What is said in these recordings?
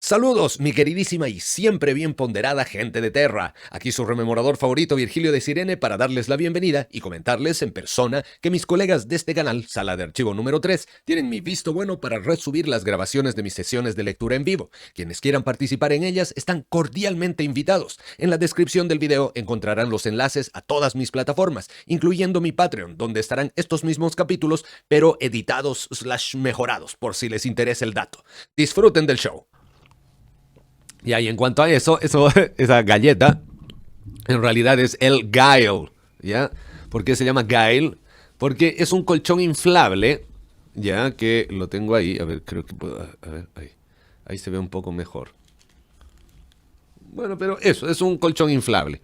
Saludos, mi queridísima y siempre bien ponderada gente de Terra. Aquí su rememorador favorito Virgilio de Sirene para darles la bienvenida y comentarles en persona que mis colegas de este canal, Sala de Archivo número 3, tienen mi visto bueno para resubir las grabaciones de mis sesiones de lectura en vivo. Quienes quieran participar en ellas están cordialmente invitados. En la descripción del video encontrarán los enlaces a todas mis plataformas, incluyendo mi Patreon, donde estarán estos mismos capítulos, pero editados / mejorados, por si les interesa el dato. Disfruten del show. Y ahí en cuanto a esa galleta, en realidad es el Gail, ¿ya? ¿Por qué se llama Gail? Porque es un colchón inflable, ya que lo tengo ahí. A ver, creo que puedo... A ver, ahí se ve un poco mejor. Bueno, pero eso, es un colchón inflable.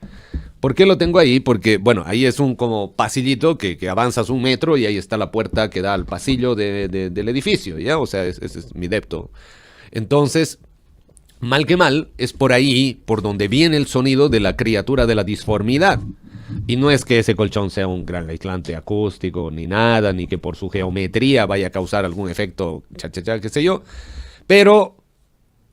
¿Por qué lo tengo ahí? Porque, bueno, ahí es un como pasillito que avanzas 1 metro y ahí está la puerta que da al pasillo del edificio, ¿ya? O sea, ese es mi depto. Entonces... mal que mal, es por ahí por donde viene el sonido de la criatura de la disformidad. Y no es que ese colchón sea un gran aislante acústico, ni nada, ni que por su geometría vaya a causar algún efecto, qué sé yo. Pero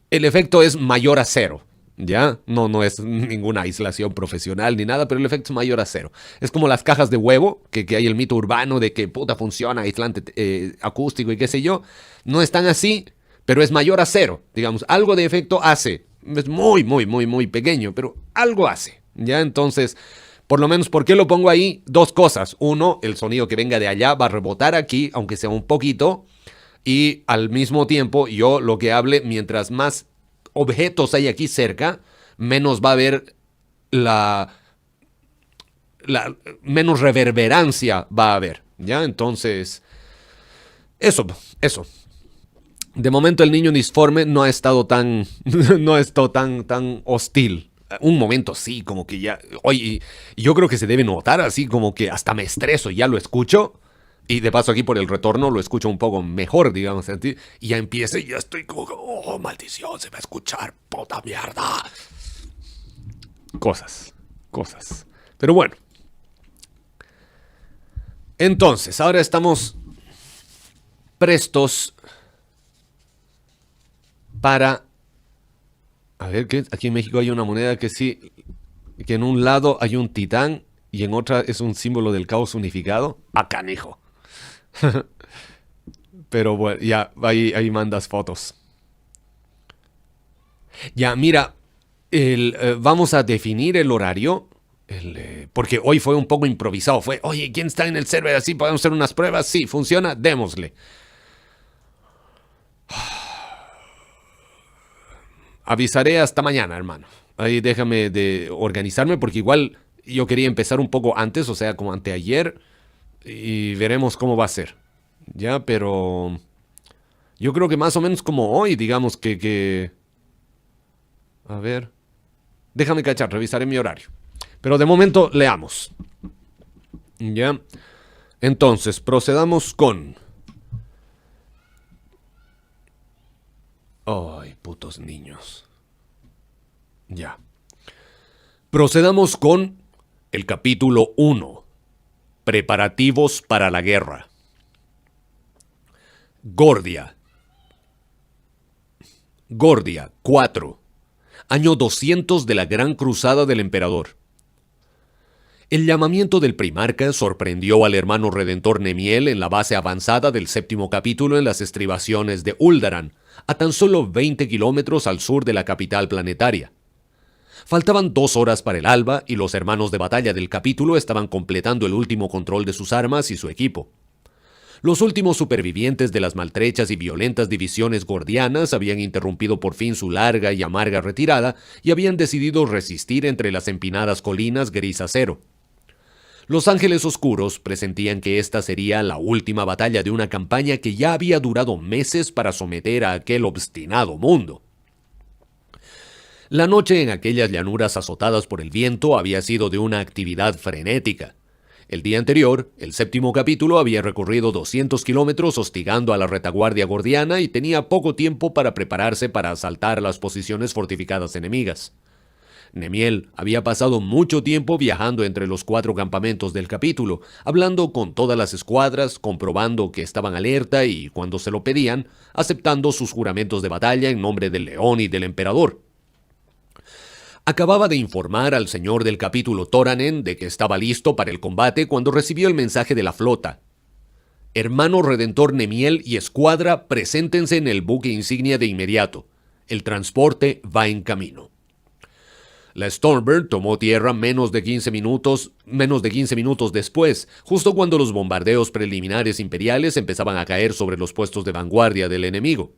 el efecto es mayor a 0, ¿ya? No es ninguna aislación profesional ni nada, pero el efecto es mayor a 0. Es como las cajas de huevo, que hay el mito urbano de que puta funciona aislante acústico y qué sé yo. No están así. Pero es mayor a 0, digamos, algo de efecto hace. Es muy pequeño, pero algo hace, ¿ya? Entonces, por lo menos, ¿por qué lo pongo ahí? 2 cosas. 1, el sonido que venga de allá va a rebotar aquí, aunque sea un poquito. Y al mismo tiempo, yo lo que hable, mientras más objetos hay aquí cerca, menos va a haber menos reverberancia va a haber, ¿ya? Entonces, eso. De momento el niño disforme no ha estado tan hostil. Un momento sí, como que ya... Oye, yo creo que se debe notar así como que hasta me estreso, ya lo escucho. Y de paso aquí por el retorno lo escucho un poco mejor, digamos. Y ya empieza y ya estoy como... Oh, maldición, se va a escuchar, puta mierda. Cosas. Pero bueno. Entonces, ahora estamos prestos... para... A ver, que aquí en México hay una moneda que sí... que en un lado hay un titán y en otra es un símbolo del caos unificado. ¡Ah, canijo! Pero bueno, ya, ahí mandas fotos. Ya, mira, vamos a definir el horario. Porque hoy fue un poco improvisado. Fue, oye, ¿quién está en el server así? ¿Podemos hacer unas pruebas? Sí, funciona, démosle. Avisaré hasta mañana, hermano. Ahí déjame de organizarme porque igual yo quería empezar un poco antes, o sea, como anteayer, y veremos cómo va a ser. Ya, pero yo creo que más o menos como hoy, digamos que... A ver, déjame cachar, revisaré mi horario. Pero de momento leamos. Ya, entonces procedamos con... Ay, putos niños. Ya. Procedamos con el capítulo 1. Preparativos para la guerra. Gordia. Gordia, 4. Año 200 de la Gran Cruzada del Emperador. El llamamiento del primarca sorprendió al hermano redentor Nemiel en la base avanzada del 7º capítulo en las estribaciones de Uldaran, a tan solo 20 kilómetros al sur de la capital planetaria. Faltaban 2 horas para el alba y los hermanos de batalla del capítulo estaban completando el último control de sus armas y su equipo. Los últimos supervivientes de las maltrechas y violentas divisiones gordianas habían interrumpido por fin su larga y amarga retirada y habían decidido resistir entre las empinadas colinas gris acero. Los ángeles oscuros presentían que esta sería la última batalla de una campaña que ya había durado meses para someter a aquel obstinado mundo. La noche en aquellas llanuras azotadas por el viento había sido de una actividad frenética. El día anterior, el 7º capítulo había recorrido 200 kilómetros hostigando a la retaguardia gordiana y tenía poco tiempo para prepararse para asaltar las posiciones fortificadas enemigas. Nemiel había pasado mucho tiempo viajando entre los 4 campamentos del capítulo, hablando con todas las escuadras, comprobando que estaban alerta y, cuando se lo pedían, aceptando sus juramentos de batalla en nombre del león y del emperador. Acababa de informar al señor del capítulo Toranen de que estaba listo para el combate cuando recibió el mensaje de la flota. Hermano Redentor Nemiel y escuadra, preséntense en el buque insignia de inmediato. El transporte va en camino. La Stormbird tomó tierra menos de 15 minutos después, justo cuando los bombardeos preliminares imperiales empezaban a caer sobre los puestos de vanguardia del enemigo.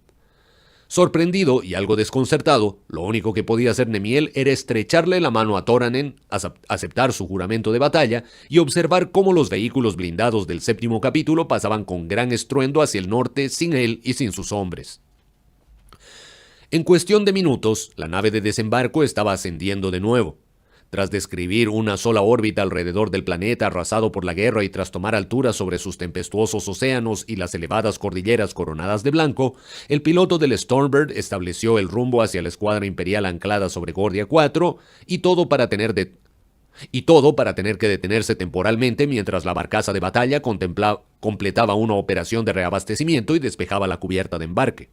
Sorprendido y algo desconcertado, lo único que podía hacer Nemiel era estrecharle la mano a Toranen, aceptar su juramento de batalla y observar cómo los vehículos blindados del 7º capítulo pasaban con gran estruendo hacia el norte sin él y sin sus hombres. En cuestión de minutos, la nave de desembarco estaba ascendiendo de nuevo. Tras describir una sola órbita alrededor del planeta arrasado por la guerra y tras tomar altura sobre sus tempestuosos océanos y las elevadas cordilleras coronadas de blanco, el piloto del Stormbird estableció el rumbo hacia la escuadra imperial anclada sobre Gordia 4 y todo para tener que detenerse temporalmente mientras la barcaza de batalla completaba una operación de reabastecimiento y despejaba la cubierta de embarque.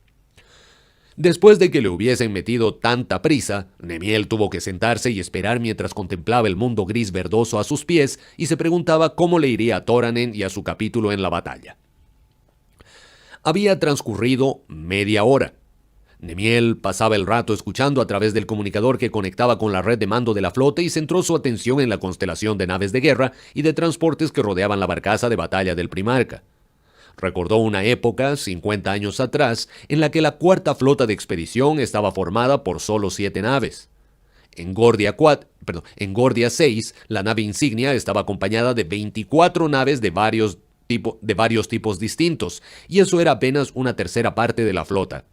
Después de que le hubiesen metido tanta prisa, Nemiel tuvo que sentarse y esperar mientras contemplaba el mundo gris verdoso a sus pies y se preguntaba cómo le iría a Toranen y a su capítulo en la batalla. Había transcurrido media hora. Nemiel pasaba el rato escuchando a través del comunicador que conectaba con la red de mando de la flota y centró su atención en la constelación de naves de guerra y de transportes que rodeaban la barcaza de batalla del Primarca. Recordó una época, 50 años atrás, en la que la 4ª flota de expedición estaba formada por solo 7 naves. En Gordia 6, la nave insignia estaba acompañada de 24 naves de varios tipos distintos, y eso era apenas una tercera parte de la flota.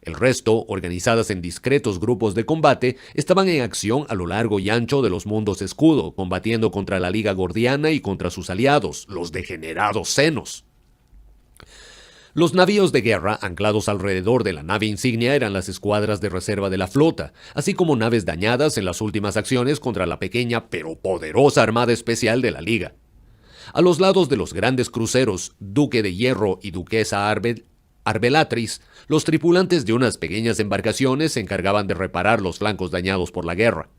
El resto, organizadas en discretos grupos de combate, estaban en acción a lo largo y ancho de los mundos escudo, combatiendo contra la Liga Gordiana y contra sus aliados, los degenerados Senos. Los navíos de guerra anclados alrededor de la nave insignia eran las escuadras de reserva de la flota, así como naves dañadas en las últimas acciones contra la pequeña pero poderosa armada especial de la Liga. A los lados de los grandes cruceros Duque de Hierro y Duquesa Arbelatriz, los tripulantes de unas pequeñas embarcaciones se encargaban de reparar los flancos dañados por la guerra.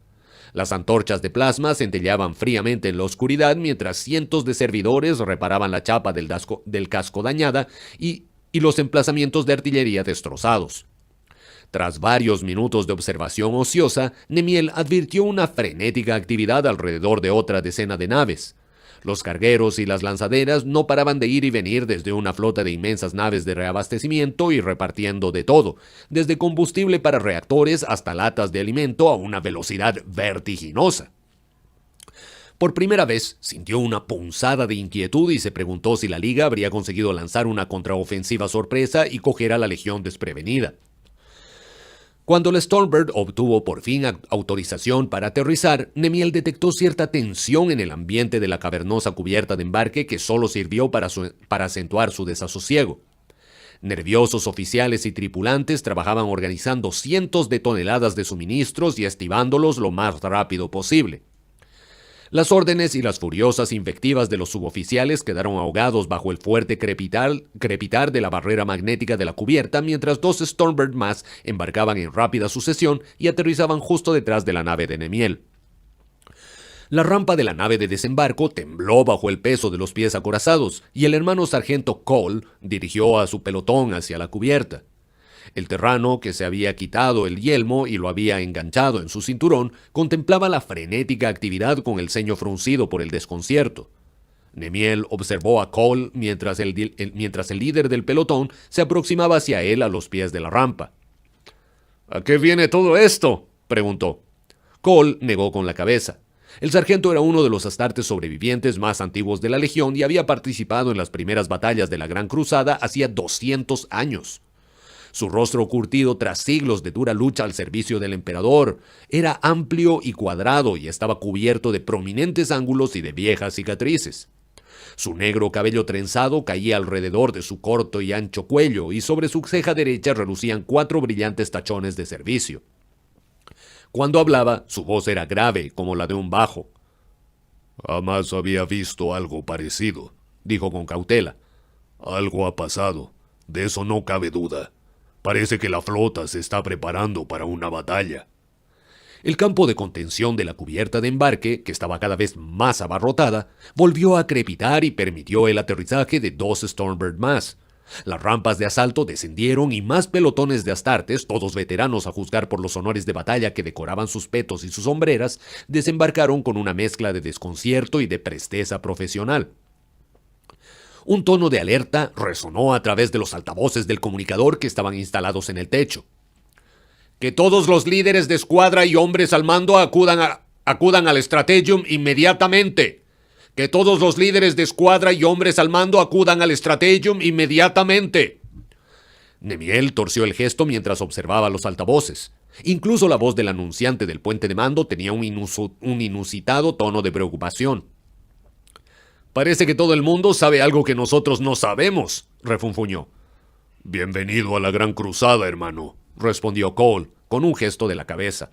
Las antorchas de plasma centelleaban fríamente en la oscuridad mientras cientos de servidores reparaban la chapa del casco dañada y los emplazamientos de artillería destrozados. Tras varios minutos de observación ociosa, Nemiel advirtió una frenética actividad alrededor de otra decena de naves. Los cargueros y las lanzaderas no paraban de ir y venir desde una flota de inmensas naves de reabastecimiento y repartiendo de todo, desde combustible para reactores hasta latas de alimento a una velocidad vertiginosa. Por primera vez sintió una punzada de inquietud y se preguntó si la Liga habría conseguido lanzar una contraofensiva sorpresa y coger a la Legión desprevenida. Cuando la Stormbird obtuvo por fin autorización para aterrizar, Nemiel detectó cierta tensión en el ambiente de la cavernosa cubierta de embarque que solo sirvió para acentuar su desasosiego. Nerviosos oficiales y tripulantes trabajaban organizando cientos de toneladas de suministros y estivándolos lo más rápido posible. Las órdenes y las furiosas invectivas de los suboficiales quedaron ahogados bajo el fuerte crepitar de la barrera magnética de la cubierta mientras 2 Stormbird más embarcaban en rápida sucesión y aterrizaban justo detrás de la nave de Nemiel. La rampa de la nave de desembarco tembló bajo el peso de los pies acorazados y el hermano sargento Cole dirigió a su pelotón hacia la cubierta. El terrano, que se había quitado el yelmo y lo había enganchado en su cinturón, contemplaba la frenética actividad con el ceño fruncido por el desconcierto. Nemiel observó a Cole mientras el líder del pelotón se aproximaba hacia él a los pies de la rampa. ¿A qué viene todo esto?, preguntó. Cole negó con la cabeza. El sargento era uno de los astartes sobrevivientes más antiguos de la Legión y había participado en las primeras batallas de la Gran Cruzada hacía 200 años. Su rostro curtido tras siglos de dura lucha al servicio del emperador era amplio y cuadrado y estaba cubierto de prominentes ángulos y de viejas cicatrices. Su negro cabello trenzado caía alrededor de su corto y ancho cuello y sobre su ceja derecha relucían 4 brillantes tachones de servicio. Cuando hablaba, su voz era grave, como la de un bajo. «Jamás había visto algo parecido», dijo con cautela. «Algo ha pasado, de eso no cabe duda. Parece que la flota se está preparando para una batalla». El campo de contención de la cubierta de embarque, que estaba cada vez más abarrotada, volvió a crepitar y permitió el aterrizaje de 2 Stormbird más. Las rampas de asalto descendieron y más pelotones de astartes, todos veteranos a juzgar por los honores de batalla que decoraban sus petos y sus hombreras, desembarcaron con una mezcla de desconcierto y de presteza profesional. Un tono de alerta resonó a través de los altavoces del comunicador que estaban instalados en el techo. «Que todos los líderes de escuadra y hombres al mando acudan al Strategium inmediatamente. Que todos los líderes de escuadra y hombres al mando acudan al Strategium inmediatamente». Nemiel torció el gesto mientras observaba los altavoces. Incluso la voz del anunciante del puente de mando tenía un inusitado tono de preocupación. «Parece que todo el mundo sabe algo que nosotros no sabemos», refunfuñó. «Bienvenido a la gran cruzada, hermano», respondió Cole, con un gesto de la cabeza.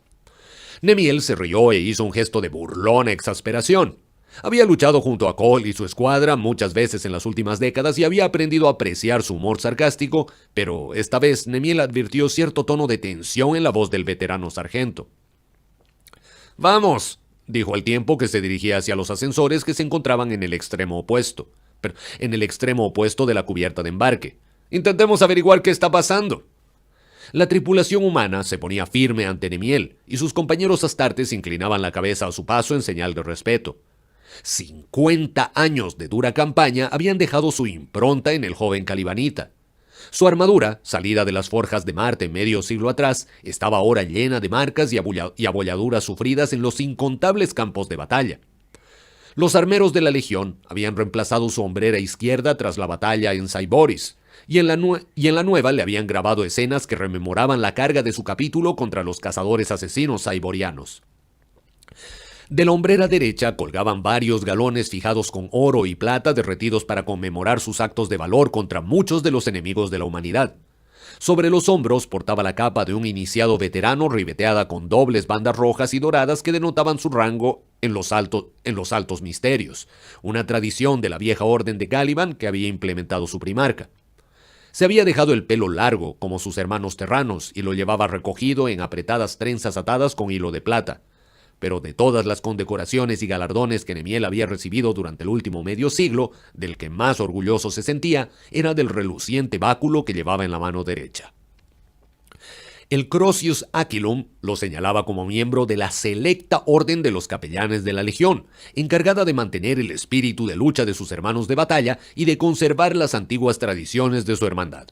Nemiel se rió e hizo un gesto de burlona exasperación. Había luchado junto a Cole y su escuadra muchas veces en las últimas décadas y había aprendido a apreciar su humor sarcástico, pero esta vez Nemiel advirtió cierto tono de tensión en la voz del veterano sargento. «Vamos», dijo al tiempo que se dirigía hacia los ascensores que se encontraban en el extremo opuesto de la cubierta de embarque. «Intentemos averiguar qué está pasando». La tripulación humana se ponía firme ante Nemiel, y sus compañeros astartes inclinaban la cabeza a su paso en señal de respeto. 50 años de dura campaña habían dejado su impronta en el joven calibanita. Su armadura, salida de las forjas de Marte medio siglo atrás, estaba ahora llena de marcas y abolladuras sufridas en los incontables campos de batalla. Los armeros de la Legión habían reemplazado su hombrera izquierda tras la batalla en Saiboris, y en la nueva le habían grabado escenas que rememoraban la carga de su capítulo contra los cazadores asesinos saiborianos. De la hombrera derecha colgaban varios galones fijados con oro y plata derretidos para conmemorar sus actos de valor contra muchos de los enemigos de la humanidad. Sobre los hombros portaba la capa de un iniciado veterano ribeteada con dobles bandas rojas y doradas que denotaban su rango en los altos misterios, una tradición de la vieja orden de Caliban que había implementado su primarca. Se había dejado el pelo largo, como sus hermanos terranos, y lo llevaba recogido en apretadas trenzas atadas con hilo de plata. Pero de todas las condecoraciones y galardones que Nemiel había recibido durante el último medio siglo, del que más orgulloso se sentía era del reluciente báculo que llevaba en la mano derecha. El Crocius Aquilum lo señalaba como miembro de la selecta orden de los capellanes de la Legión, encargada de mantener el espíritu de lucha de sus hermanos de batalla y de conservar las antiguas tradiciones de su hermandad.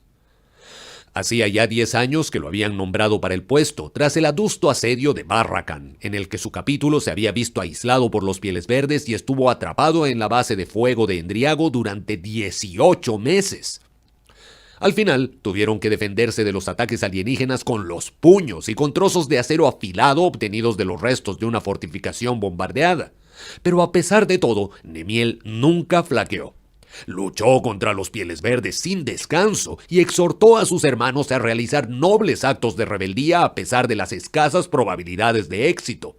Hacía ya 10 años que lo habían nombrado para el puesto, tras el adusto asedio de Barracan, en el que su capítulo se había visto aislado por los Pieles Verdes y estuvo atrapado en la base de fuego de Endriago durante 18 meses. Al final, tuvieron que defenderse de los ataques alienígenas con los puños y con trozos de acero afilado obtenidos de los restos de una fortificación bombardeada. Pero a pesar de todo, Nemiel nunca flaqueó. Luchó contra los Pieles Verdes sin descanso y exhortó a sus hermanos a realizar nobles actos de rebeldía a pesar de las escasas probabilidades de éxito.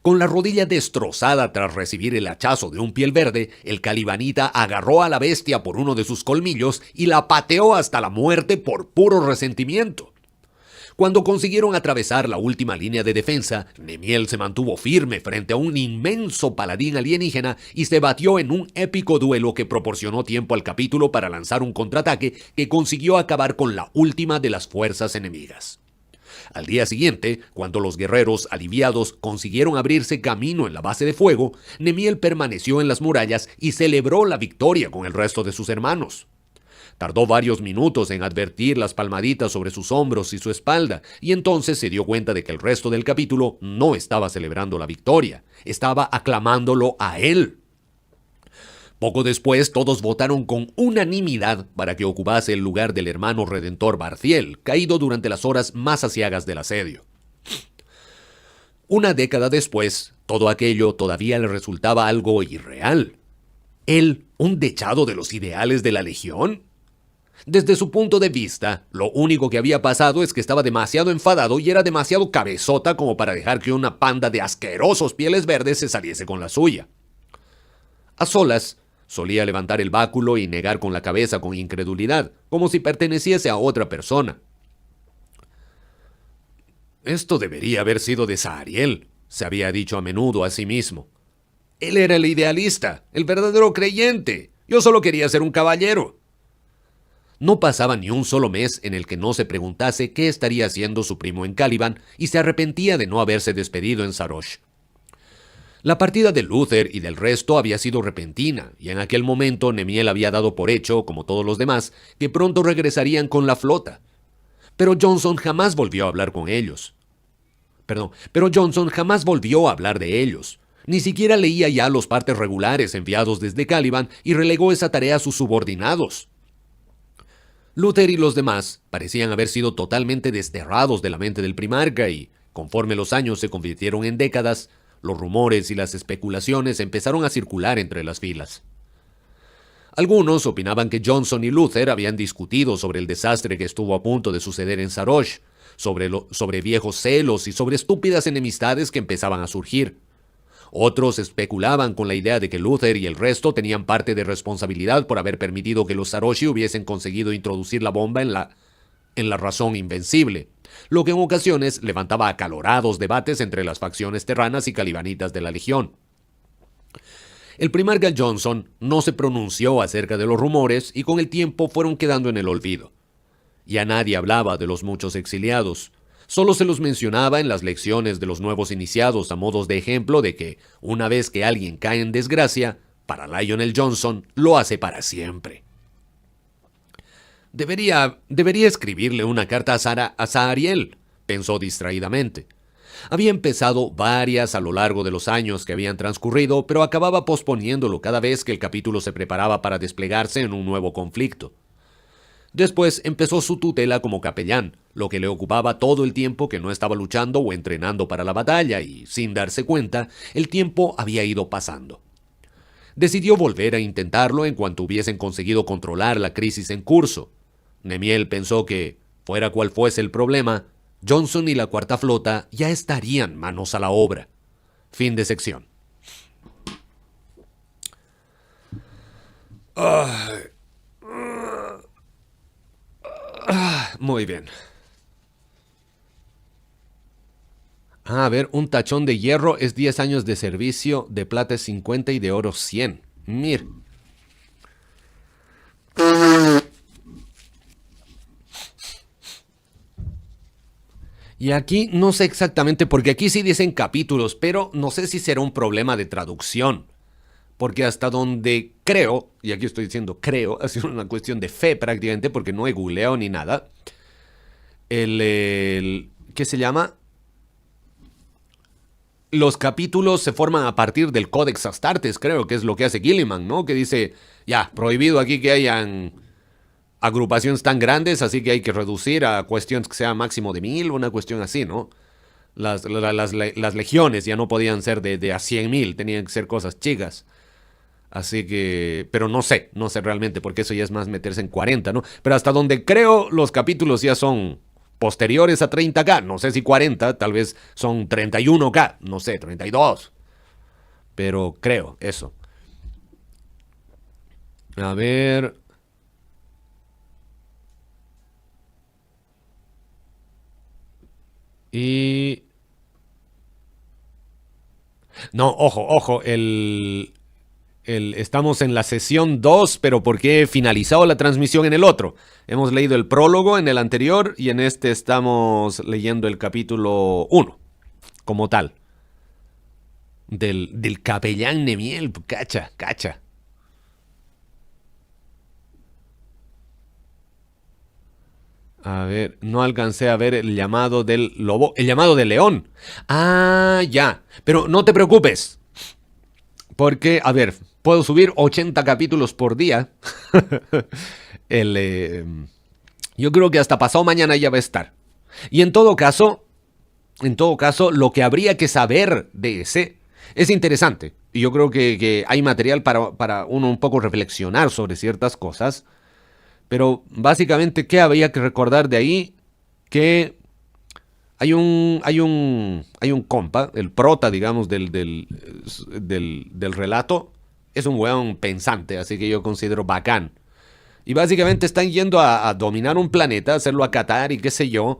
Con la rodilla destrozada tras recibir el hachazo de un piel verde, el calibanita agarró a la bestia por uno de sus colmillos y la pateó hasta la muerte por puro resentimiento. Cuando consiguieron atravesar la última línea de defensa, Nemiel se mantuvo firme frente a un inmenso paladín alienígena y se batió en un épico duelo que proporcionó tiempo al capítulo para lanzar un contraataque que consiguió acabar con la última de las fuerzas enemigas. Al día siguiente, cuando los guerreros aliviados consiguieron abrirse camino en la base de fuego, Nemiel permaneció en las murallas y celebró la victoria con el resto de sus hermanos. Tardó varios minutos en advertir las palmaditas sobre sus hombros y su espalda, y entonces se dio cuenta de que el resto del capítulo no estaba celebrando la victoria, estaba aclamándolo a él. Poco después, todos votaron con unanimidad para que ocupase el lugar del hermano redentor Barthiel, caído durante las horas más aciagas del asedio. Una década después, todo aquello todavía le resultaba algo irreal. ¿Él, un dechado de los ideales de la Legión? Desde su punto de vista, lo único que había pasado es que estaba demasiado enfadado y era demasiado cabezota como para dejar que una panda de asquerosos pieles verdes se saliese con la suya. A solas, solía levantar el báculo y negar con la cabeza con incredulidad, como si perteneciese a otra persona. Esto debería haber sido de Sahariel, se había dicho a menudo a sí mismo. Él era el idealista, el verdadero creyente. Yo solo quería ser un caballero. No pasaba ni un solo mes en el que no se preguntase qué estaría haciendo su primo en Caliban y se arrepentía de no haberse despedido en Sarosh. La partida de Luther y del resto había sido repentina, y en aquel momento Nemiel había dado por hecho, como todos los demás, que pronto regresarían con la flota. Pero Johnson jamás volvió a hablar con ellos. Pero Johnson jamás volvió a hablar de ellos. Ni siquiera leía ya los partes regulares enviados desde Caliban y relegó esa tarea a sus subordinados. Luther y los demás parecían haber sido totalmente desterrados de la mente del primarca y, conforme los años se convirtieron en décadas, los rumores y las especulaciones empezaron a circular entre las filas. Algunos opinaban que Johnson y Luther habían discutido sobre el desastre que estuvo a punto de suceder en Sarosh, sobre viejos celos y sobre estúpidas enemistades que empezaban a surgir. Otros especulaban con la idea de que Luther y el resto tenían parte de responsabilidad por haber permitido que los Saroshi hubiesen conseguido introducir la bomba en la razón invencible, lo que en ocasiones levantaba acalorados debates entre las facciones terranas y calibanitas de la Legión. El primarca Johnson no se pronunció acerca de los rumores y con el tiempo fueron quedando en el olvido. Ya nadie hablaba de los muchos exiliados. Solo se los mencionaba en las lecciones de los nuevos iniciados a modos de ejemplo de que, una vez que alguien cae en desgracia, para Lionel Johnson lo hace para siempre. Debería escribirle una carta a Sahariel, pensó distraídamente. Había empezado varias a lo largo de los años que habían transcurrido, pero acababa posponiéndolo cada vez que el capítulo se preparaba para desplegarse en un nuevo conflicto. Después empezó su tutela como capellán, lo que le ocupaba todo el tiempo que no estaba luchando o entrenando para la batalla y, sin darse cuenta, el tiempo había ido pasando. Decidió volver a intentarlo en cuanto hubiesen conseguido controlar la crisis en curso. Nemiel pensó que, fuera cual fuese el problema, Johnson y la Cuarta Flota ya estarían manos a la obra. Fin de sección. Muy bien. A ver, un tachón de hierro es 10 años de servicio, de plata es 50 y de oro 100. Mir. Y aquí no sé exactamente, porque aquí sí dicen capítulos, pero no sé si será un problema de traducción. Porque hasta donde creo, y aquí estoy diciendo creo, ha sido una cuestión de fe prácticamente, porque no he googleado ni nada. ¿Qué se llama? Los capítulos se forman a partir del Codex Astartes, creo que es lo que hace Gilliman, ¿no? Que dice, ya, prohibido aquí que hayan agrupaciones tan grandes, así que hay que reducir a cuestiones que sean máximo de 1000, una cuestión así, ¿no? Las legiones ya no podían ser de a 100,000, tenían que ser cosas chicas. Así que, pero no sé realmente, porque eso ya es más meterse en 40, ¿no? Pero hasta donde creo, los capítulos ya son posteriores a 30K, no sé si 40, tal vez son 31K, no sé, 32. Pero creo eso. A ver. Y... No, ojo, estamos en la sesión 2, pero porque he finalizado la transmisión en el otro. Hemos leído el prólogo en el anterior y en este estamos leyendo el capítulo 1, como tal. Del capellán Nemiel, cacha. A ver, no alcancé a ver el llamado del lobo. El llamado del león. Ah, ya. Pero no te preocupes. Porque, a ver, puedo subir 80 capítulos por día. Yo creo que hasta pasado mañana ya va a estar. Y en todo caso, lo que habría que saber de ese es interesante. Y yo creo que hay material para uno un poco reflexionar sobre ciertas cosas. Pero básicamente, ¿qué había que recordar de ahí? Que hay un compa, el prota, digamos, del relato, es un weón pensante, así que yo considero bacán. Y básicamente están yendo a dominar un planeta, hacerlo acatar y qué sé yo.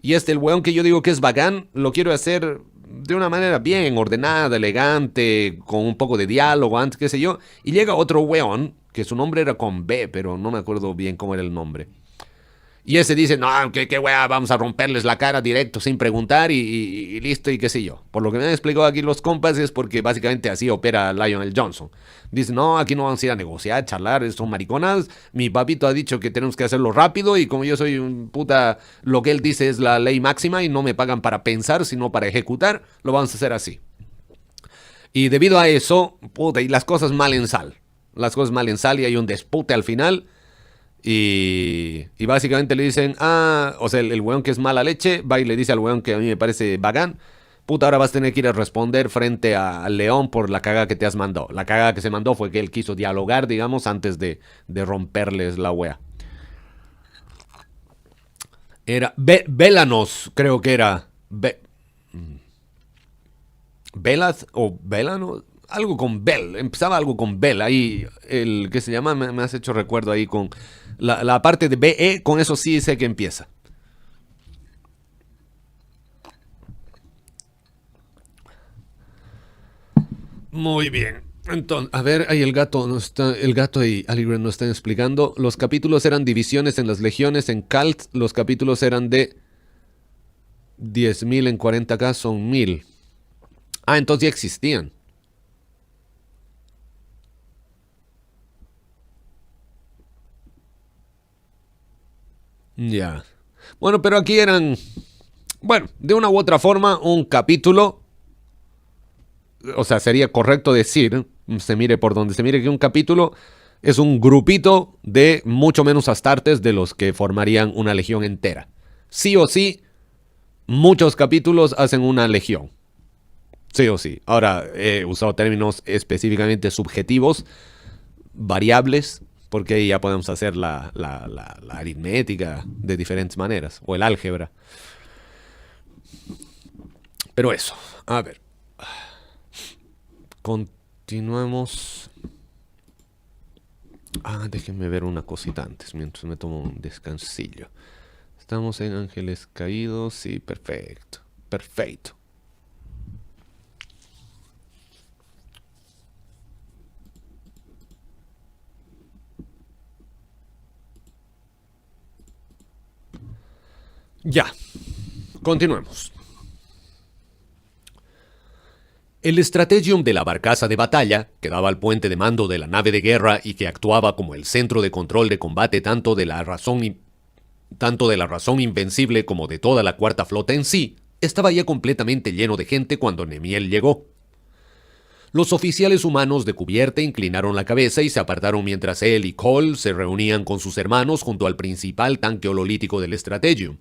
Y el weón que yo digo que es bacán, lo quiero hacer de una manera bien ordenada, elegante, con un poco de diálogo antes, qué sé yo. Y llega otro weón, que su nombre era con B, pero no me acuerdo bien cómo era el nombre. Y ese dice, no, qué weá, vamos a romperles la cara directo sin preguntar y listo y qué sé yo. Por lo que me han explicado aquí los compas es porque básicamente así opera Lionel Johnson. Dice, no, aquí no vamos a ir a negociar, a charlar, son mariconas. Mi papito ha dicho que tenemos que hacerlo rápido y como yo soy un puta, lo que él dice es la ley máxima y no me pagan para pensar, sino para ejecutar, lo vamos a hacer así. Y debido a eso, puta, y las cosas mal en sal. Las cosas mal en sal y hay un dispute al final. Y básicamente le dicen, o sea, el weón que es mala leche va y le dice al weón que a mí me parece bacán, puta, ahora vas a tener que ir a responder frente al león por la caga que te has mandado. La caga que se mandó fue que él quiso dialogar, digamos, antes de romperles la wea. Era Belanos, creo que era. Velas o Velano, algo con Bell, empezaba algo con Bell, ahí el que se llama, me has hecho recuerdo ahí con la parte de BE, con eso sí sé que empieza. Muy bien. Entonces, a ver, ahí el gato y Aligren nos están explicando. Los capítulos eran divisiones en las legiones, en Calt, los capítulos eran de 10.000 en 40K son 1.000. Entonces ya existían. Ya. Bueno, pero aquí eran, bueno, de una u otra forma, un capítulo, o sea, sería correcto decir, se mire por donde se mire, que un capítulo es un grupito de mucho menos astartes de los que formarían una legión entera. Sí o sí, muchos capítulos hacen una legión. Sí o sí. Ahora, he usado términos específicamente subjetivos, variables, porque ahí ya podemos hacer la aritmética de diferentes maneras, o el álgebra. Pero eso, a ver, continuemos. Déjenme ver una cosita antes, mientras me tomo un descansillo. Estamos en Ángeles Caídos, sí, perfecto, perfecto. Ya, continuemos. El Strategium de la barcaza de batalla, que daba al puente de mando de la nave de guerra y que actuaba como el centro de control de combate tanto de la razón invencible como de toda la cuarta flota en sí, estaba ya completamente lleno de gente cuando Nemiel llegó. Los oficiales humanos de cubierta inclinaron la cabeza y se apartaron mientras él y Cole se reunían con sus hermanos junto al principal tanque hololítico del Strategium.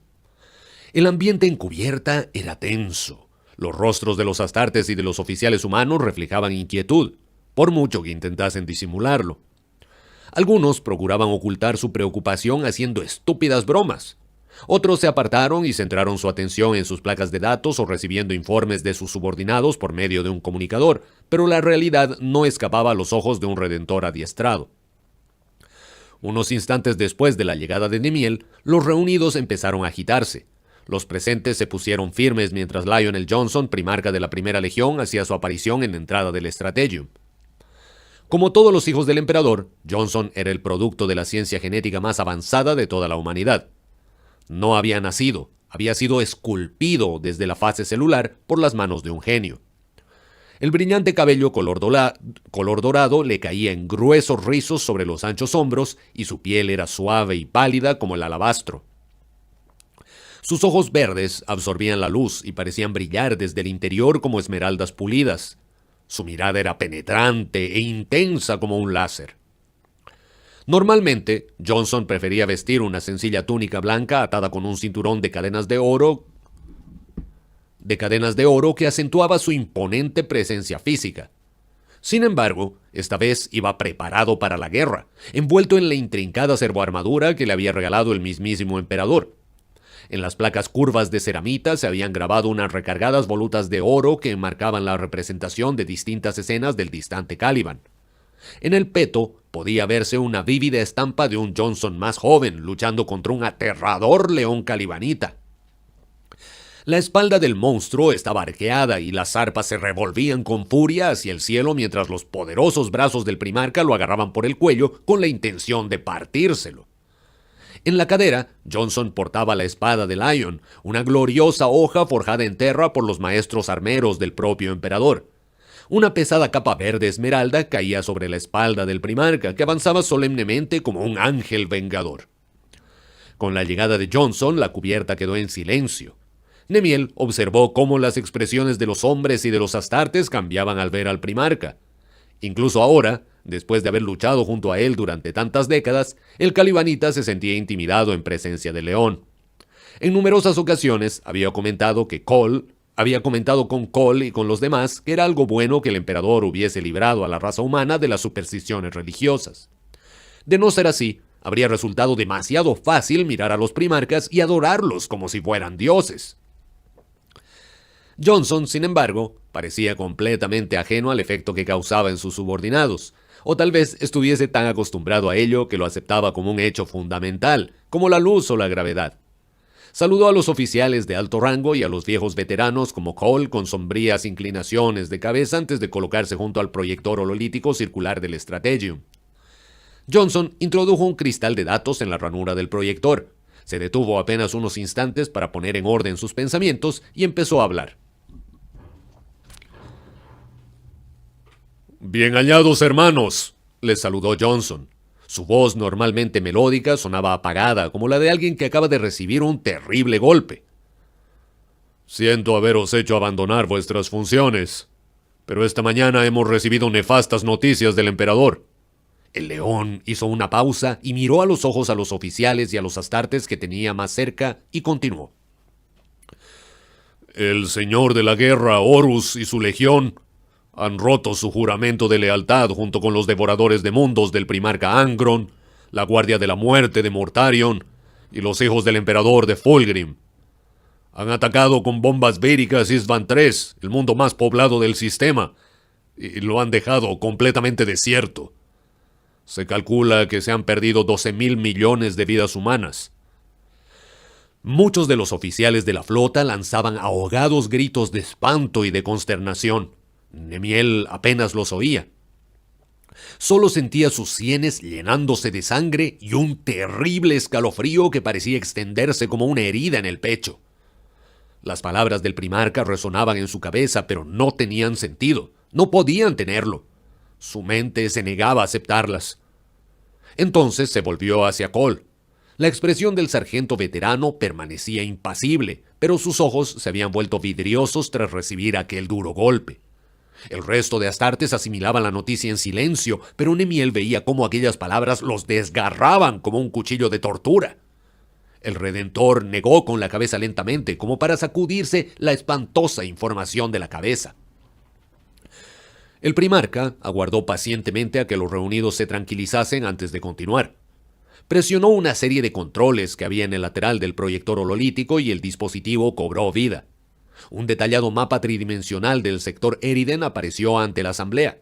El ambiente en cubierta era tenso. Los rostros de los astartes y de los oficiales humanos reflejaban inquietud, por mucho que intentasen disimularlo. Algunos procuraban ocultar su preocupación haciendo estúpidas bromas. Otros se apartaron y centraron su atención en sus placas de datos o recibiendo informes de sus subordinados por medio de un comunicador, pero la realidad no escapaba a los ojos de un redentor adiestrado. Unos instantes después de la llegada de Nemiel, los reunidos empezaron a agitarse. Los presentes se pusieron firmes mientras Lionel Johnson, primarca de la Primera Legión, hacía su aparición en la entrada del Strategium. Como todos los hijos del emperador, Johnson era el producto de la ciencia genética más avanzada de toda la humanidad. No había nacido, había sido esculpido desde la fase celular por las manos de un genio. El brillante cabello color dorado le caía en gruesos rizos sobre los anchos hombros y su piel era suave y pálida como el alabastro. Sus ojos verdes absorbían la luz y parecían brillar desde el interior como esmeraldas pulidas. Su mirada era penetrante e intensa como un láser. Normalmente, Johnson prefería vestir una sencilla túnica blanca atada con un cinturón de cadenas de oro que acentuaba su imponente presencia física. Sin embargo, esta vez iba preparado para la guerra, envuelto en la intrincada servoarmadura que le había regalado el mismísimo emperador. En las placas curvas de ceramita se habían grabado unas recargadas volutas de oro que enmarcaban la representación de distintas escenas del distante Caliban. En el peto podía verse una vívida estampa de un Johnson más joven luchando contra un aterrador león calibanita. La espalda del monstruo estaba arqueada y las arpas se revolvían con furia hacia el cielo mientras los poderosos brazos del primarca lo agarraban por el cuello con la intención de partírselo. En la cadera, Johnson portaba la espada de Lion, una gloriosa hoja forjada en tierra por los maestros armeros del propio emperador. Una pesada capa verde esmeralda caía sobre la espalda del primarca, que avanzaba solemnemente como un ángel vengador. Con la llegada de Johnson, la cubierta quedó en silencio. Nemiel observó cómo las expresiones de los hombres y de los astartes cambiaban al ver al primarca. Incluso ahora, después de haber luchado junto a él durante tantas décadas, el calibanita se sentía intimidado en presencia del león. En numerosas ocasiones había comentado con Cole y con los demás que era algo bueno que el emperador hubiese librado a la raza humana de las supersticiones religiosas. De no ser así, habría resultado demasiado fácil mirar a los primarcas y adorarlos como si fueran dioses. Johnson, sin embargo, parecía completamente ajeno al efecto que causaba en sus subordinados, o tal vez estuviese tan acostumbrado a ello que lo aceptaba como un hecho fundamental, como la luz o la gravedad. Saludó a los oficiales de alto rango y a los viejos veteranos como Cole con sombrías inclinaciones de cabeza antes de colocarse junto al proyector hololítico circular del Strategium. Johnson introdujo un cristal de datos en la ranura del proyector. Se detuvo apenas unos instantes para poner en orden sus pensamientos y empezó a hablar. «Bien hallados, hermanos», les saludó Johnson. Su voz, normalmente melódica, sonaba apagada, como la de alguien que acaba de recibir un terrible golpe. «Siento haberos hecho abandonar vuestras funciones, pero esta mañana hemos recibido nefastas noticias del emperador». El león hizo una pausa y miró a los ojos a los oficiales y a los astartes que tenía más cerca y continuó. «El señor de la guerra, Horus, y su legión han roto su juramento de lealtad junto con los devoradores de mundos del primarca Angron, la guardia de la muerte de Mortarion y los hijos del emperador de Fulgrim. Han atacado con bombas véricas Isvan III, el mundo más poblado del sistema, y lo han dejado completamente desierto. Se calcula que se han perdido 12.000 millones de vidas humanas». Muchos de los oficiales de la flota lanzaban ahogados gritos de espanto y de consternación. Nemiel apenas los oía. Solo sentía sus sienes llenándose de sangre y un terrible escalofrío que parecía extenderse como una herida en el pecho. Las palabras del primarca resonaban en su cabeza, pero no tenían sentido. No podían tenerlo. Su mente se negaba a aceptarlas. Entonces se volvió hacia Cole. La expresión del sargento veterano permanecía impasible, pero sus ojos se habían vuelto vidriosos tras recibir aquel duro golpe. El resto de astartes asimilaban la noticia en silencio, pero Nemiel veía cómo aquellas palabras los desgarraban como un cuchillo de tortura. El Redentor negó con la cabeza lentamente, como para sacudirse la espantosa información de la cabeza. El primarca aguardó pacientemente a que los reunidos se tranquilizasen antes de continuar. Presionó una serie de controles que había en el lateral del proyector hololítico y el dispositivo cobró vida. Un detallado mapa tridimensional del sector Eriden apareció ante la asamblea.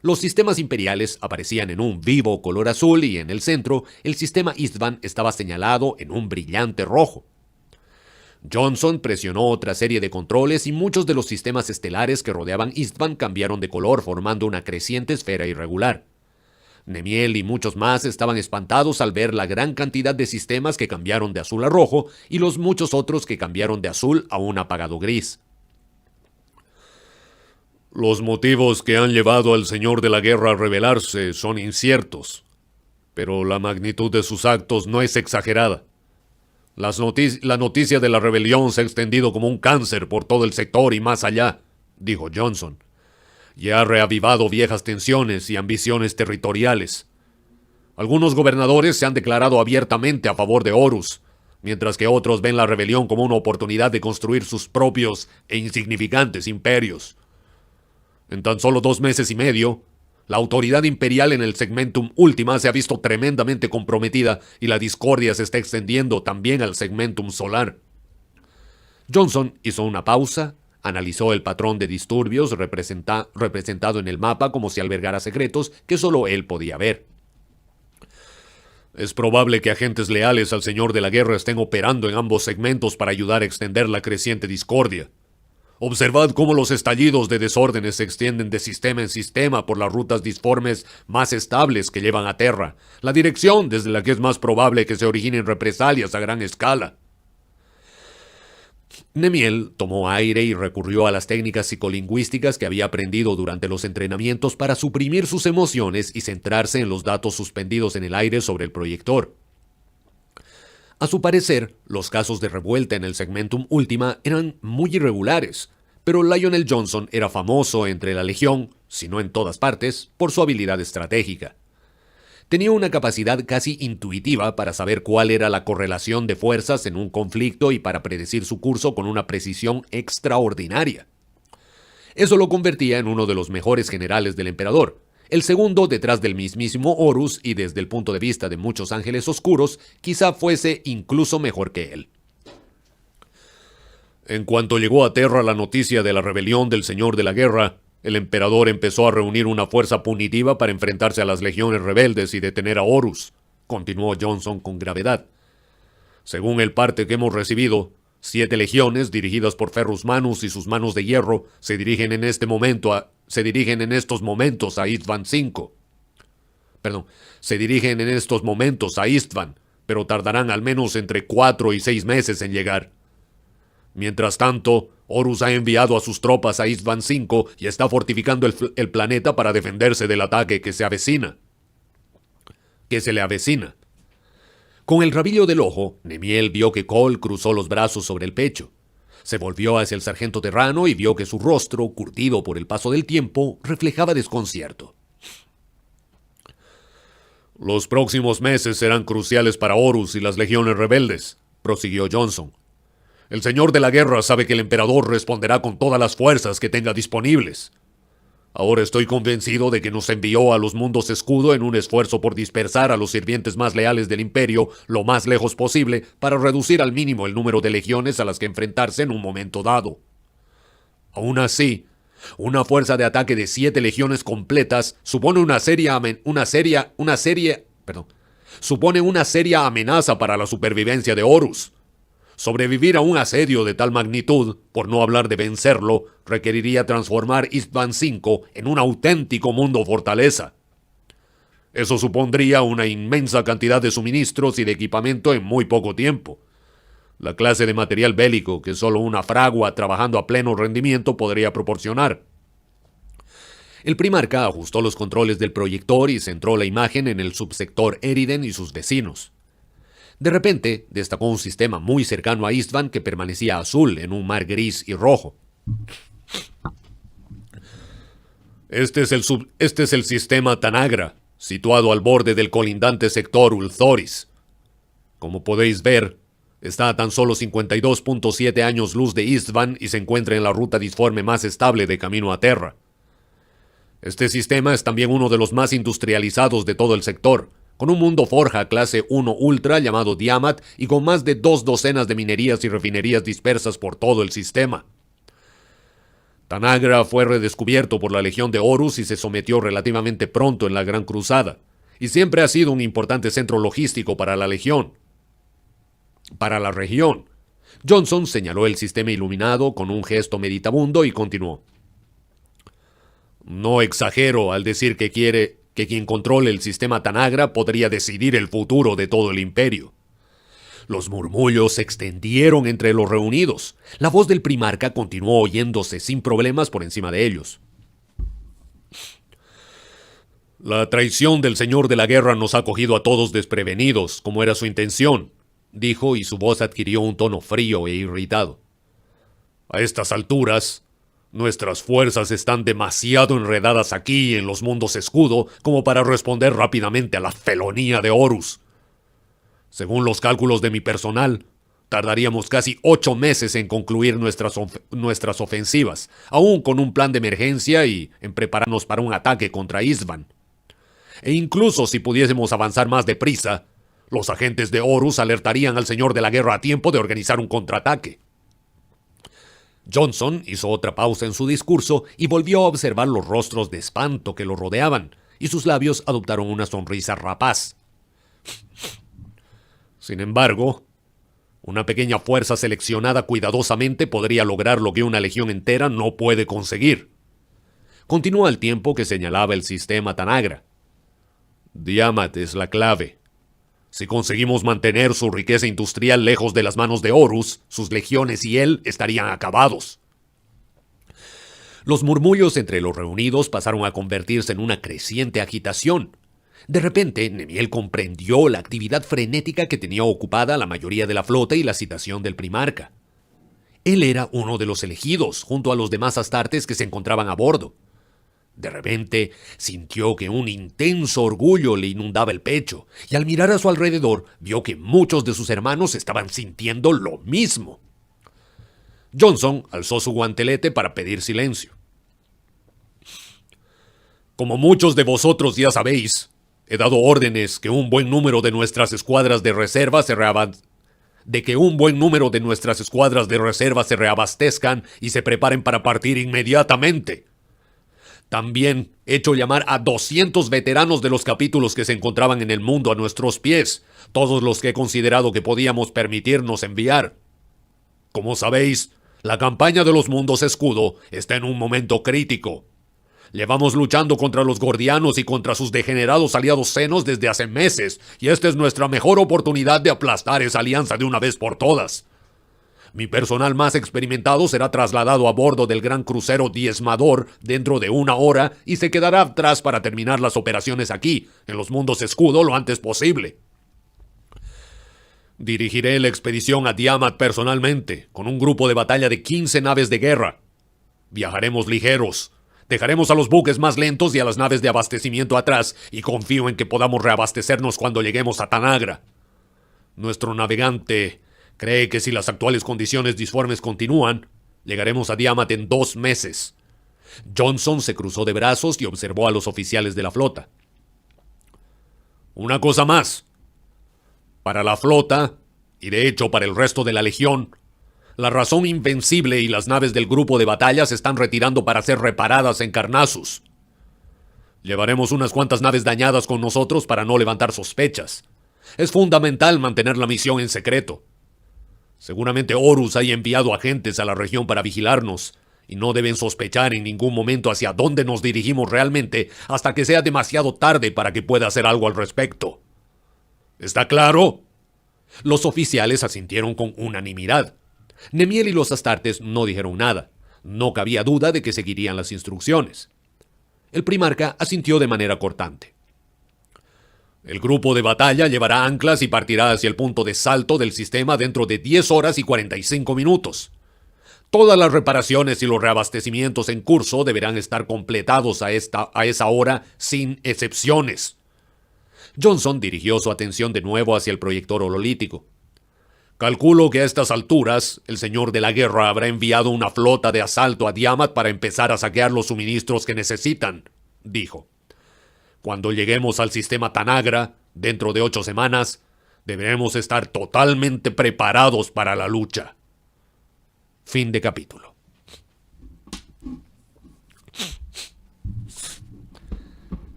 Los sistemas imperiales aparecían en un vivo color azul y en el centro, el sistema Istvan estaba señalado en un brillante rojo. Johnson presionó otra serie de controles y muchos de los sistemas estelares que rodeaban Istvan cambiaron de color formando una creciente esfera irregular. Nemiel y muchos más estaban espantados al ver la gran cantidad de sistemas que cambiaron de azul a rojo y los muchos otros que cambiaron de azul a un apagado gris. «Los motivos que han llevado al señor de la guerra a rebelarse son inciertos, pero la magnitud de sus actos no es exagerada. La noticia de la rebelión se ha extendido como un cáncer por todo el sector y más allá», dijo Johnson. «Y ha reavivado viejas tensiones y ambiciones territoriales. Algunos gobernadores se han declarado abiertamente a favor de Horus, mientras que otros ven la rebelión como una oportunidad de construir sus propios e insignificantes imperios. En tan solo 2 meses y medio, la autoridad imperial en el Segmentum Ultima se ha visto tremendamente comprometida y la discordia se está extendiendo también al Segmentum Solar. Johnson hizo una pausa, analizó el patrón de disturbios representado en el mapa como si albergara secretos que solo él podía ver. Es probable que agentes leales al Señor de la Guerra estén operando en ambos segmentos para ayudar a extender la creciente discordia. Observad cómo los estallidos de desórdenes se extienden de sistema en sistema por las rutas disformes más estables que llevan a Terra, la dirección desde la que es más probable que se originen represalias a gran escala. Nemiel tomó aire y recurrió a las técnicas psicolingüísticas que había aprendido durante los entrenamientos para suprimir sus emociones y centrarse en los datos suspendidos en el aire sobre el proyector. A su parecer, los casos de revuelta en el Segmentum Ultima eran muy irregulares, pero Lionel Johnson era famoso entre la Legión, si no en todas partes, por su habilidad estratégica. Tenía una capacidad casi intuitiva para saber cuál era la correlación de fuerzas en un conflicto y para predecir su curso con una precisión extraordinaria. Eso lo convertía en uno de los mejores generales del emperador, el segundo detrás del mismísimo Horus y desde el punto de vista de muchos ángeles oscuros, quizá fuese incluso mejor que él. En cuanto llegó a Terra la noticia de la rebelión del Señor de la Guerra, el emperador empezó a reunir una fuerza punitiva para enfrentarse a las legiones rebeldes y detener a Horus, continuó Johnson con gravedad. Según el parte que hemos recibido, 7 legiones, dirigidas por Ferrus Manus y sus manos de hierro, se dirigen en estos momentos a Istvan V. Se dirigen en estos momentos a Istvan, pero tardarán al menos entre 4 y 6 meses en llegar. Mientras tanto, Horus ha enviado a sus tropas a Istvan V y está fortificando el planeta para defenderse del ataque que se le avecina. Con el rabillo del ojo, Nemiel vio que Cole cruzó los brazos sobre el pecho. Se volvió hacia el sargento terrano y vio que su rostro, curtido por el paso del tiempo, reflejaba desconcierto. Los próximos meses serán cruciales para Horus y las legiones rebeldes, prosiguió Johnson. El Señor de la Guerra sabe que el emperador responderá con todas las fuerzas que tenga disponibles. Ahora estoy convencido de que nos envió a los mundos escudo en un esfuerzo por dispersar a los sirvientes más leales del imperio lo más lejos posible para reducir al mínimo el número de legiones a las que enfrentarse en un momento dado. Aún así, una fuerza de ataque de 7 legiones completas supone una seria amenaza para la supervivencia de Horus. Sobrevivir a un asedio de tal magnitud, por no hablar de vencerlo, requeriría transformar Istvan V en un auténtico mundo fortaleza. Eso supondría una inmensa cantidad de suministros y de equipamiento en muy poco tiempo. La clase de material bélico que solo una fragua trabajando a pleno rendimiento podría proporcionar. El primarca ajustó los controles del proyector y centró la imagen en el subsector Eriden y sus vecinos. De repente, destacó un sistema muy cercano a Istvan que permanecía azul en un mar gris y rojo. Este es el sistema Tanagra, situado al borde del colindante sector Ulthoris. Como podéis ver, está a tan solo 52.7 años luz de Istvan y se encuentra en la ruta disforme más estable de camino a Terra. Este sistema es también uno de los más industrializados de todo el sector, con un mundo forja clase 1 Ultra llamado Diamat y con más de 2 docenas de minerías y refinerías dispersas por todo el sistema. Tanagra fue redescubierto por la Legión de Horus y se sometió relativamente pronto en la Gran Cruzada, y siempre ha sido un importante centro logístico para la región. Johnson señaló el sistema iluminado con un gesto meditabundo y continuó. No exagero al decir que quien controle el sistema Tanagra podría decidir el futuro de todo el imperio. Los murmullos se extendieron entre los reunidos. La voz del primarca continuó oyéndose sin problemas por encima de ellos. La traición del Señor de la Guerra nos ha cogido a todos desprevenidos, como era su intención, dijo, y su voz adquirió un tono frío e irritado. A estas alturas, nuestras fuerzas están demasiado enredadas aquí en los mundos escudo como para responder rápidamente a la felonía de Horus. Según los cálculos de mi personal, Tardaríamos casi 8 meses en concluir nuestras ofensivas, aún con un plan de emergencia y en prepararnos para un ataque contra Isvan. E incluso si pudiésemos avanzar más deprisa, los agentes de Horus alertarían al Señor de la Guerra a tiempo de organizar un contraataque. Johnson hizo otra pausa en su discurso y volvió a observar los rostros de espanto que lo rodeaban, y sus labios adoptaron una sonrisa rapaz. Sin embargo, una pequeña fuerza seleccionada cuidadosamente podría lograr lo que una legión entera no puede conseguir. Continuó al tiempo que señalaba el sistema Tanagra. Diamat es la clave. Si conseguimos mantener su riqueza industrial lejos de las manos de Horus, sus legiones y él estarían acabados. Los murmullos entre los reunidos pasaron a convertirse en una creciente agitación. De repente, Nemiel comprendió la actividad frenética que tenía ocupada la mayoría de la flota y la citación del primarca. Él era uno de los elegidos, junto a los demás astartes que se encontraban a bordo. De repente, sintió que un intenso orgullo le inundaba el pecho, y al mirar a su alrededor, vio que muchos de sus hermanos estaban sintiendo lo mismo. Johnson alzó su guantelete para pedir silencio. Como muchos de vosotros ya sabéis, he dado órdenes que un buen número de nuestras escuadras de reserva se reabastezcan y se preparen para partir inmediatamente. También he hecho llamar a 200 veteranos de los capítulos que se encontraban en el mundo a nuestros pies, todos los que he considerado que podíamos permitirnos enviar. Como sabéis, la campaña de los mundos escudo está en un momento crítico. Llevamos luchando contra los gordianos y contra sus degenerados aliados senos desde hace meses, y esta es nuestra mejor oportunidad de aplastar esa alianza de una vez por todas. Mi personal más experimentado será trasladado a bordo del gran crucero Diezmador dentro de 1 hora y se quedará atrás para terminar las operaciones aquí, en los mundos escudo, lo antes posible. Dirigiré la expedición a Diamat personalmente, con un grupo de batalla de 15 naves de guerra. Viajaremos ligeros. Dejaremos a los buques más lentos y a las naves de abastecimiento atrás, y confío en que podamos reabastecernos cuando lleguemos a Tanagra. Nuestro navegante cree que si las actuales condiciones disformes continúan, llegaremos a Diamat en 2 meses. Johnson se cruzó de brazos y observó a los oficiales de la flota. Una cosa más. Para la flota, y de hecho para el resto de la legión, la Razón Invencible y las naves del grupo de batalla se están retirando para ser reparadas en Carnassus. Llevaremos unas cuantas naves dañadas con nosotros para no levantar sospechas. Es fundamental mantener la misión en secreto. Seguramente Horus haya enviado agentes a la región para vigilarnos, y no deben sospechar en ningún momento hacia dónde nos dirigimos realmente hasta que sea demasiado tarde para que pueda hacer algo al respecto. ¿Está claro? Los oficiales asintieron con unanimidad. Nemiel y los astartes no dijeron nada. No cabía duda de que seguirían las instrucciones. El primarca asintió de manera cortante. El grupo de batalla llevará anclas y partirá hacia el punto de salto del sistema dentro de 10 horas y 45 minutos. Todas las reparaciones y los reabastecimientos en curso deberán estar completados a esa hora sin excepciones. Johnson dirigió su atención de nuevo hacia el proyector hololítico. Calculo que a estas alturas el Señor de la Guerra habrá enviado una flota de asalto a Diamat para empezar a saquear los suministros que necesitan, dijo. Cuando lleguemos al sistema Tanagra, dentro de 8 semanas, deberemos estar totalmente preparados para la lucha. Fin de capítulo.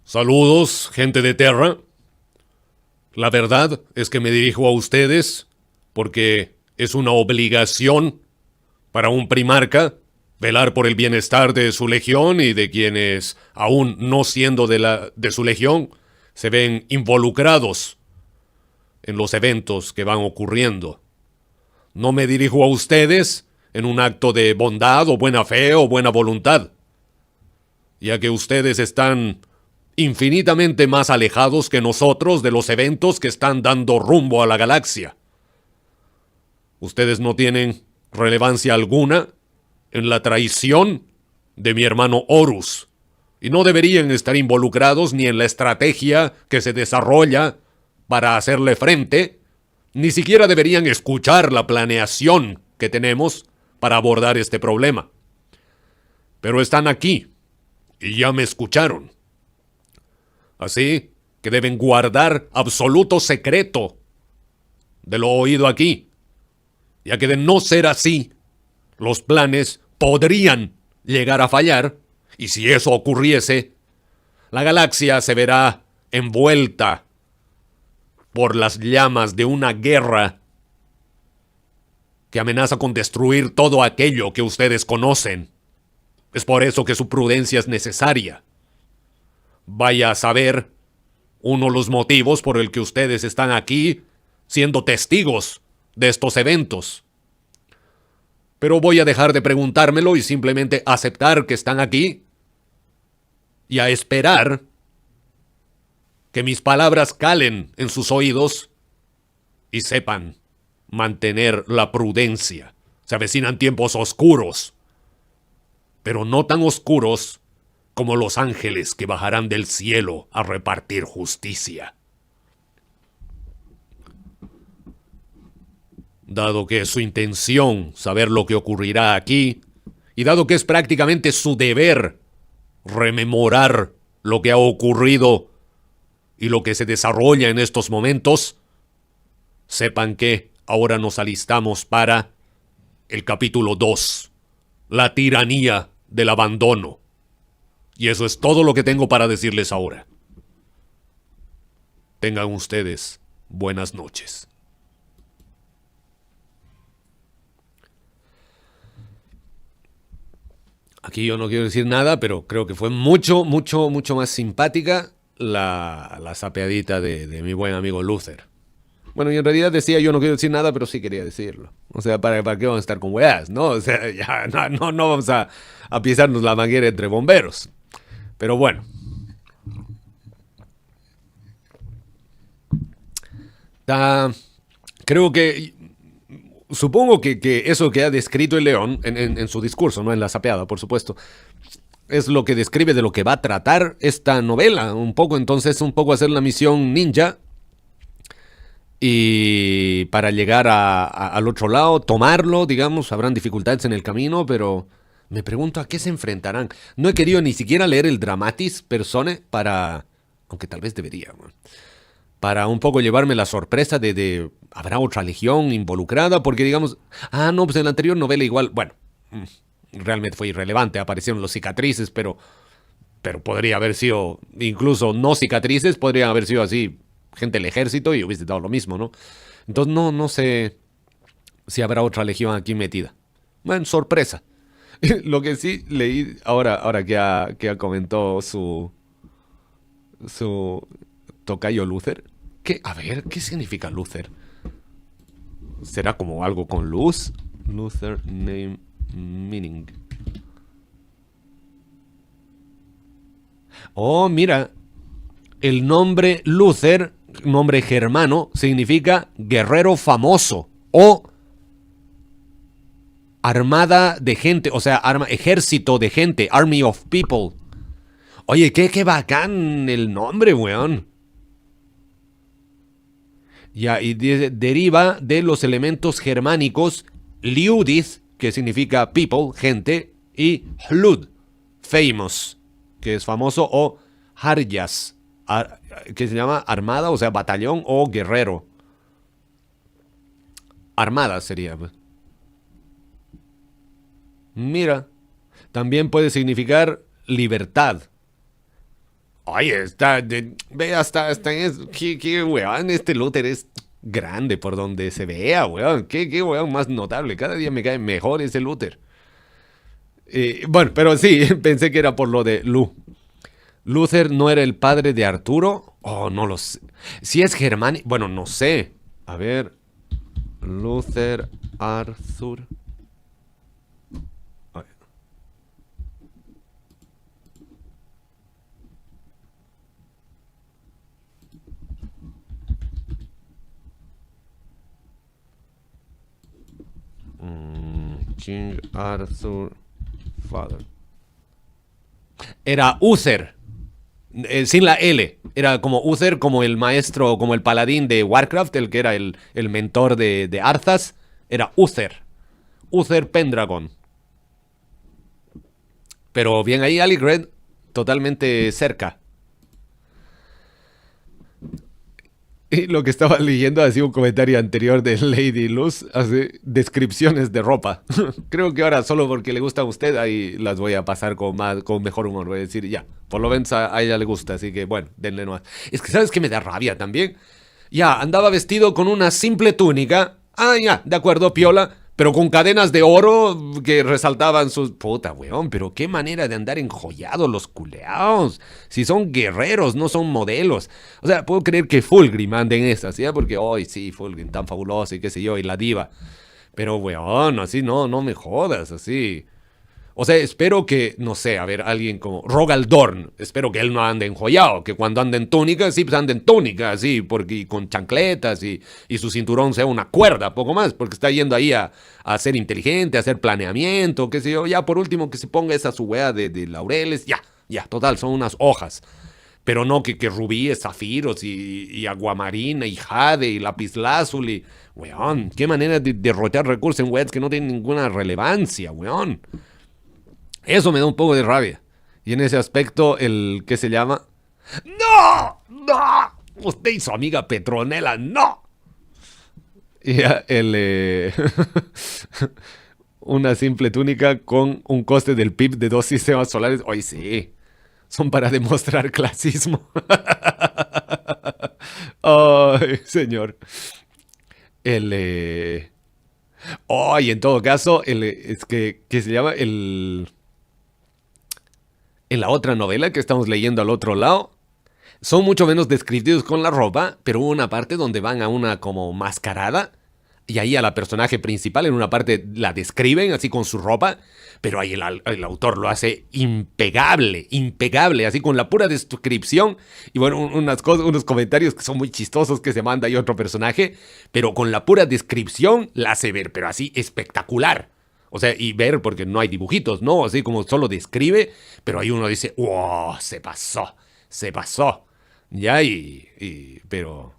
Saludos, gente de Terra. La verdad es que me dirijo a ustedes porque es una obligación para un primarca velar por el bienestar de su legión y de quienes, aún no siendo de su legión, se ven involucrados en los eventos que van ocurriendo. No me dirijo a ustedes en un acto de bondad o buena fe o buena voluntad, ya que ustedes están infinitamente más alejados que nosotros de los eventos que están dando rumbo a la galaxia. Ustedes no tienen relevancia alguna en la traición de mi hermano Horus, y no deberían estar involucrados ni en la estrategia que se desarrolla para hacerle frente Ni siquiera deberían escuchar la planeación que tenemos para abordar este problema. Pero están aquí y ya me escucharon. Así que deben guardar absoluto secreto de lo oído aquí, ya que de no ser así, los planes podrían llegar a fallar, y si eso ocurriese, la galaxia se verá envuelta por las llamas de una guerra que amenaza con destruir todo aquello que ustedes conocen. Es por eso que su prudencia es necesaria. Vaya a saber uno de los motivos por el que ustedes están aquí siendo testigos de estos eventos. Pero voy a dejar de preguntármelo y simplemente aceptar que están aquí y a esperar que mis palabras calen en sus oídos y sepan mantener la prudencia. Se avecinan tiempos oscuros, pero no tan oscuros como los ángeles que bajarán del cielo a repartir justicia. Dado que es su intención saber lo que ocurrirá aquí, y dado que es prácticamente su deber rememorar lo que ha ocurrido y lo que se desarrolla en estos momentos, sepan que ahora nos alistamos para el capítulo 2, la tiranía del abandono. Y eso es todo lo que tengo para decirles ahora. Tengan ustedes buenas noches. Aquí yo no quiero decir nada, pero creo que fue mucho más simpática la sapeadita de mi buen amigo Luther. Bueno, y en realidad decía yo no quiero decir nada, pero sí quería decirlo. O sea, ¿para qué vamos a estar con weas, no? O sea, ya no vamos a pisarnos la manguera entre bomberos. Pero bueno. Creo que... Supongo que eso que ha descrito el León en su discurso, no en la sapeada, por supuesto, es lo que describe de lo que va a tratar esta novela. Un poco, entonces, hacer la misión ninja y para llegar al otro lado, tomarlo, digamos, habrán dificultades en el camino, pero me pregunto a qué se enfrentarán. No he querido ni siquiera leer el Dramatis Personae para... aunque tal vez debería, man, para un poco llevarme la sorpresa de ¿habrá otra legión involucrada? Porque digamos, no, pues en la anterior novela igual, bueno, realmente fue irrelevante, aparecieron los cicatrices, pero podría haber sido, incluso no cicatrices, podrían haber sido así, gente del ejército y hubiese dado lo mismo, ¿no? Entonces no sé si habrá otra legión aquí metida. Bueno, sorpresa. Lo que sí leí ahora que comentó su tocayo Luther. A ver, ¿qué significa Luther? ¿Será como algo con luz? Luther name meaning. Oh, mira. El nombre Luther, nombre germano, significa guerrero famoso o armada de gente, o sea, ejército de gente, army of people. Oye, qué bacán el nombre, weón. Ya, y deriva de los elementos germánicos Liudith, que significa people, gente, y Hlud, famous, que es famoso, o Harjas, que se llama armada, o sea, batallón o guerrero. Armada sería. Mira, también puede significar libertad. Oye, ve hasta qué weón, este Luther es grande por donde se vea, weón. Qué weón más notable. Cada día me cae mejor ese Luther. Bueno, pero sí, pensé que era por lo de Luther no era el padre de Arturo. Oh, no lo sé. Si es germánico, bueno, no sé. A ver, Luther, Arthur. King Arthur Father. Era Uther. Sin la L. Era como Uther, como el maestro, como el paladín de Warcraft, el que era el mentor de Arthas. Era Uther. Uther Pendragon. Pero bien ahí, Alicred, totalmente cerca. Y lo que estaba leyendo, así un comentario anterior de Lady Luz, hace descripciones de ropa. Creo que ahora solo porque le gusta a usted, ahí las voy a pasar con mejor humor. Voy a decir, ya, por lo menos a ella le gusta, así que bueno, denle nomás. Es que, ¿sabes qué me da rabia también? Ya, andaba vestido con una simple túnica. Ah, ya, de acuerdo, piola. Pero con cadenas de oro que resaltaban sus... Puta, weón, pero qué manera de andar enjollados los culeados. Si son guerreros, no son modelos. O sea, puedo creer que Fulgrim ande en esas, ¿ya? Porque, hoy sí, Fulgrim tan fabuloso y qué sé yo, y la diva. Pero, weón, así no me jodas, así. O sea, espero que, no sé, a ver, alguien como Rogal Dorn, espero que él no ande enjollado, que cuando ande en túnica, sí, pues ande en túnica, sí, porque y con chancletas y su cinturón sea una cuerda, poco más, porque está yendo ahí a ser inteligente, a hacer planeamiento, qué sé yo, ya por último que se ponga esa su wea de laureles, ya, total, son unas hojas. Pero no que rubíes, zafiros y aguamarina y jade y lapislázuli. Weón, qué manera de derrochar recursos en weas que no tienen ninguna relevancia, weón. Eso me da un poco de rabia. Y en ese aspecto, el que se llama... ¡No! ¡No! Usted y su amiga Petronela, ¡no! Y una simple túnica con un coste del PIB de 2 sistemas solares. Hoy sí. Son para demostrar clasismo. Ay, señor. Ay, en todo caso, es que se llama en la otra novela que estamos leyendo al otro lado, son mucho menos descriptivos con la ropa, pero hubo una parte donde van a una como mascarada y ahí a la personaje principal en una parte la describen así con su ropa, pero ahí el autor lo hace impecable, así con la pura descripción y bueno, unos comentarios que son muy chistosos que se manda ahí otro personaje, pero con la pura descripción la hace ver, pero así espectacular. O sea, y ver, porque no hay dibujitos, ¿no? Así como solo describe, pero ahí uno dice, ¡wow! Se pasó. Ya, pero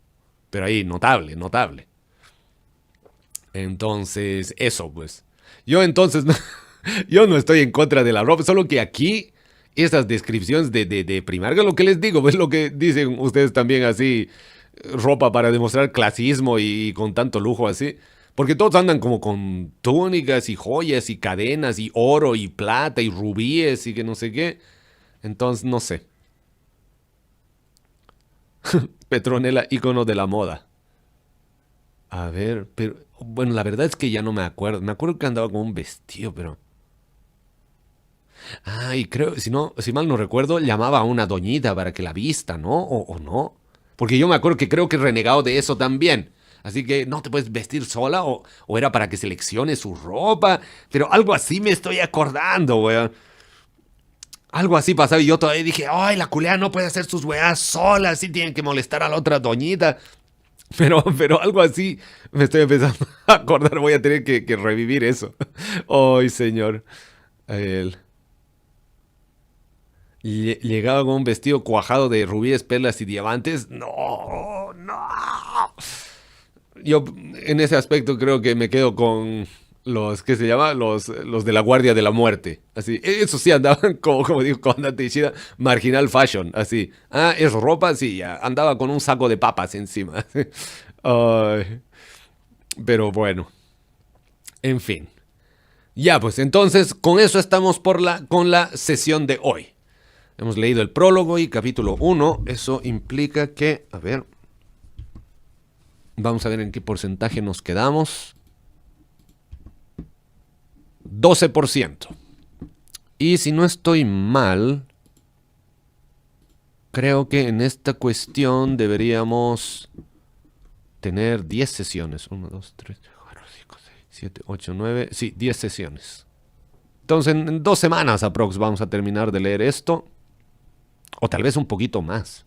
ahí, notable. Entonces, eso, pues. Yo entonces, yo no estoy en contra de la ropa, solo que aquí, esas descripciones de Primarga, lo que les digo, es lo que dicen ustedes también así, ropa para demostrar clasismo y con tanto lujo así. Porque todos andan como con túnicas y joyas y cadenas y oro y plata y rubíes y que no sé qué. Entonces, no sé. Petronela, ícono de la moda. A ver, pero... Bueno, la verdad es que ya no me acuerdo. Me acuerdo que andaba con un vestido, pero... Ah, y creo, si mal no recuerdo, llamaba a una doñita para que la vista, ¿no? O no. Porque yo me acuerdo que creo que he renegado de eso también. Así que no te puedes vestir sola o era para que seleccione su ropa. Pero algo así me estoy acordando, weón. Algo así pasaba y yo todavía dije, ay, la culea no puede hacer sus weas sola, así tienen que molestar a la otra doñita. Pero algo así me estoy empezando a acordar, voy a tener que revivir eso. Ay, señor. El... Llegaba con un vestido cuajado de rubíes, perlas y diamantes. No. Yo en ese aspecto creo que me quedo con los, ¿qué se llama? Los de la Guardia de la Muerte. Así, eso sí andaban, como digo, con Ishida, marginal fashion, así. Ah, es ropa, sí, ya. Andaba con un saco de papas encima. Ay, pero bueno, en fin. Ya, pues entonces, con eso estamos con la sesión de hoy. Hemos leído el prólogo y capítulo 1. Eso implica que, a ver, vamos a ver en qué porcentaje nos quedamos. 12%. Y si no estoy mal, creo que en esta cuestión deberíamos tener 10 sesiones. 1, 2, 3, 4, 5, 6, 7, 8, 9. Sí, 10 sesiones. Entonces en 2 semanas aprox vamos a terminar de leer esto. O tal vez un poquito más.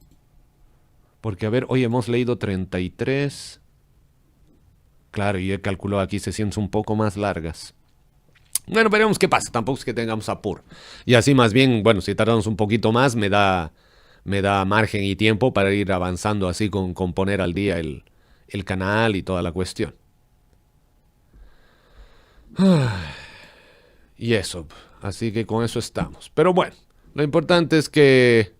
Porque, a ver, hoy hemos leído 33. Claro, y he calculado aquí sesiones un poco más largas. Bueno, veremos qué pasa. Tampoco es que tengamos apuro. Y así más bien, bueno, si tardamos un poquito más, me da me da margen y tiempo para ir avanzando así con poner al día el canal y toda la cuestión. Y eso, así que con eso estamos. Pero bueno, lo importante es que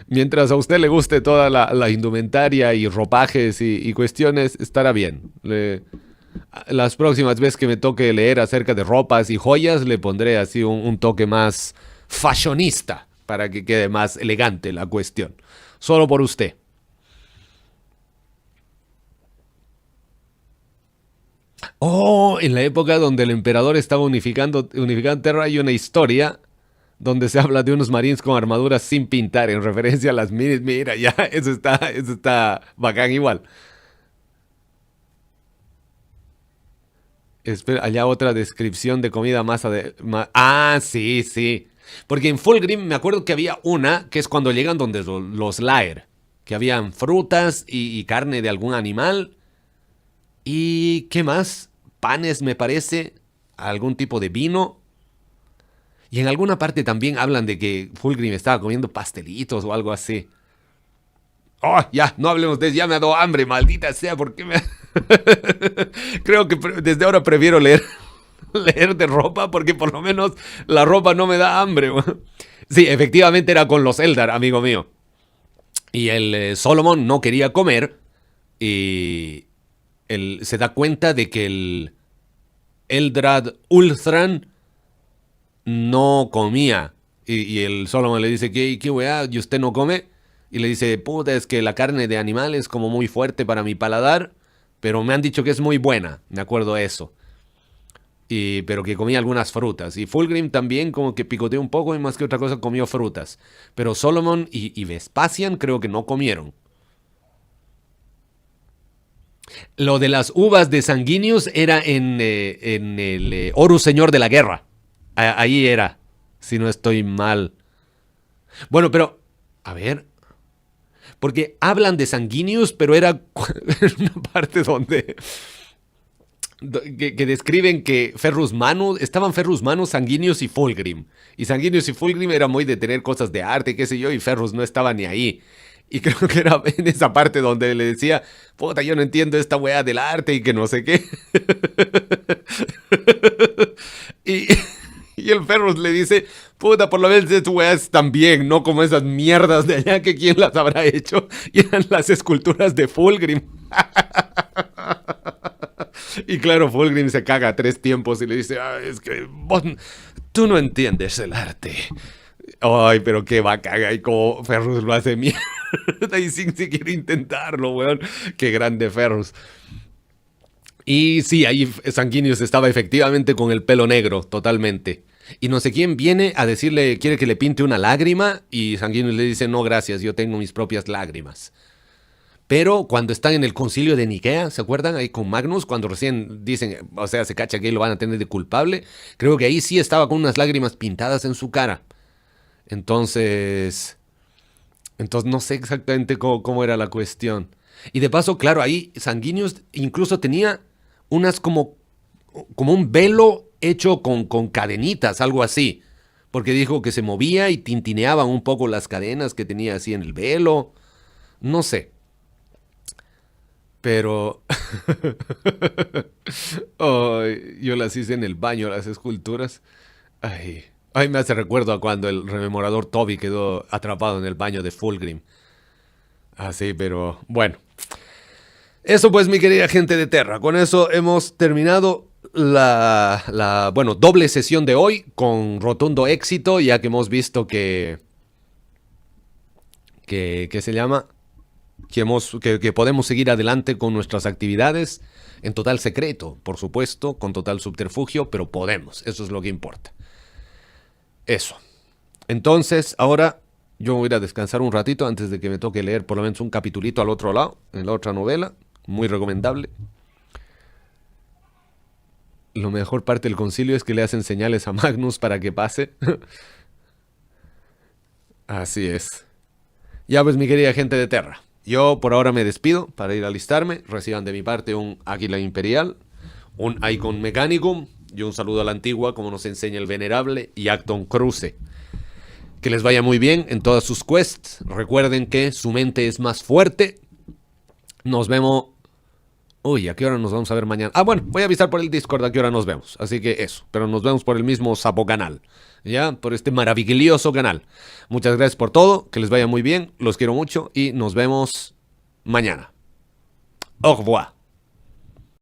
mientras a usted le guste toda la indumentaria y ropajes y cuestiones, estará bien. Las próximas veces que me toque leer acerca de ropas y joyas, le pondré así un toque más fashionista para que quede más elegante la cuestión. Solo por usted. Oh, en la época donde el emperador estaba unificando Terra hay una historia donde se habla de unos marines con armaduras sin pintar en referencia a las minis. Mira, ya, eso está bacán igual. Espera, allá otra descripción de comida Ah, sí, sí. Porque en Fulgrim me acuerdo que había una que es cuando llegan donde los Lair. Que habían frutas y carne de algún animal. ¿Y qué más? Panes, me parece. Algún tipo de vino. Y en alguna parte también hablan de que Fulgrim estaba comiendo pastelitos o algo así. Oh, ya, no hablemos de eso, ya me ha dado hambre, maldita sea, ¿por qué me...? Creo que desde ahora prefiero leer de ropa porque por lo menos la ropa no me da hambre. Sí, efectivamente era con los Eldar, amigo mío. Y el Solomon no quería comer y él se da cuenta de que el Eldrad Ulthran no comía. Y el Solomon le dice, ¿qué weá? ¿Y usted no come? Y le dice, puta, es que la carne de animal es como muy fuerte para mi paladar, pero me han dicho que es muy buena, me acuerdo de eso. Pero que comía algunas frutas. Y Fulgrim también como que picoteó un poco y más que otra cosa comió frutas. Pero Solomon y Vespasian creo que no comieron. Lo de las uvas de Sanguinius era en el Horus Señor de la Guerra. Ahí era, si no estoy mal. Bueno, pero, a ver, porque hablan de Sanguinius, pero era una parte donde que describen que Ferrus Manus, estaban Ferrus Manus, Sanguinius y Fulgrim. Y Sanguinius y Fulgrim era muy de tener cosas de arte, qué sé yo, y Ferrus no estaba ni ahí. Y creo que era en esa parte donde le decía, puta, yo no entiendo esta weá del arte y que no sé qué. y, y el Ferrus le dice, puta, por lo menos estas weas están bien, no como esas mierdas de allá que quién las habrá hecho. Y eran las esculturas de Fulgrim. Y claro, Fulgrim se caga a 3 tiempos y le dice, es que tú no entiendes el arte. Ay, pero qué va a cagar y como Ferrus lo hace mierda y sin siquiera intentarlo, weón. Qué grande Ferrus. Y sí, ahí Sanguinius estaba efectivamente con el pelo negro, totalmente. Y no sé quién viene a decirle, quiere que le pinte una lágrima y Sanguinius le dice, no gracias, yo tengo mis propias lágrimas. Pero cuando están en el concilio de Nikea, ¿se acuerdan? Ahí con Magnus, cuando recién dicen, o sea, se cacha que lo van a tener de culpable. Creo que ahí sí estaba con unas lágrimas pintadas en su cara. Entonces no sé exactamente cómo era la cuestión. Y de paso, claro, ahí Sanguinius incluso tenía unas como un velo hecho con cadenitas, algo así. Porque dijo que se movía y tintineaban un poco las cadenas que tenía así en el velo. No sé. Pero oh, yo las hice en el baño, las esculturas. Ay, me hace recuerdo a cuando el rememorador Toby quedó atrapado en el baño de Fulgrim. Así, pero bueno. Eso pues, mi querida gente de Terra. Con eso hemos terminado bueno, doble sesión de hoy con rotundo éxito, ya que hemos visto que se llama... Que podemos seguir adelante con nuestras actividades en total secreto, por supuesto, con total subterfugio, pero podemos, eso es lo que importa. Eso. Entonces, ahora yo voy a ir a descansar un ratito antes de que me toque leer por lo menos un capitulito al otro lado, en la otra novela, muy recomendable. Lo mejor parte del concilio es que le hacen señales a Magnus para que pase. Así es. Ya pues, mi querida gente de Terra. Yo por ahora me despido para ir a alistarme. Reciban de mi parte un Águila Imperial, un Icon Mechanicum y un saludo a la antigua, como nos enseña el venerable Acton Cruce. Que les vaya muy bien en todas sus quests. Recuerden que su mente es más fuerte. Nos vemos. Uy, ¿a qué hora nos vamos a ver mañana? Ah, bueno, voy a avisar por el Discord a qué hora nos vemos. Así que eso. Pero nos vemos por el mismo Sapo canal. ¿Ya? Por este maravilloso canal. Muchas gracias por todo. Que les vaya muy bien. Los quiero mucho. Y nos vemos mañana. Au revoir.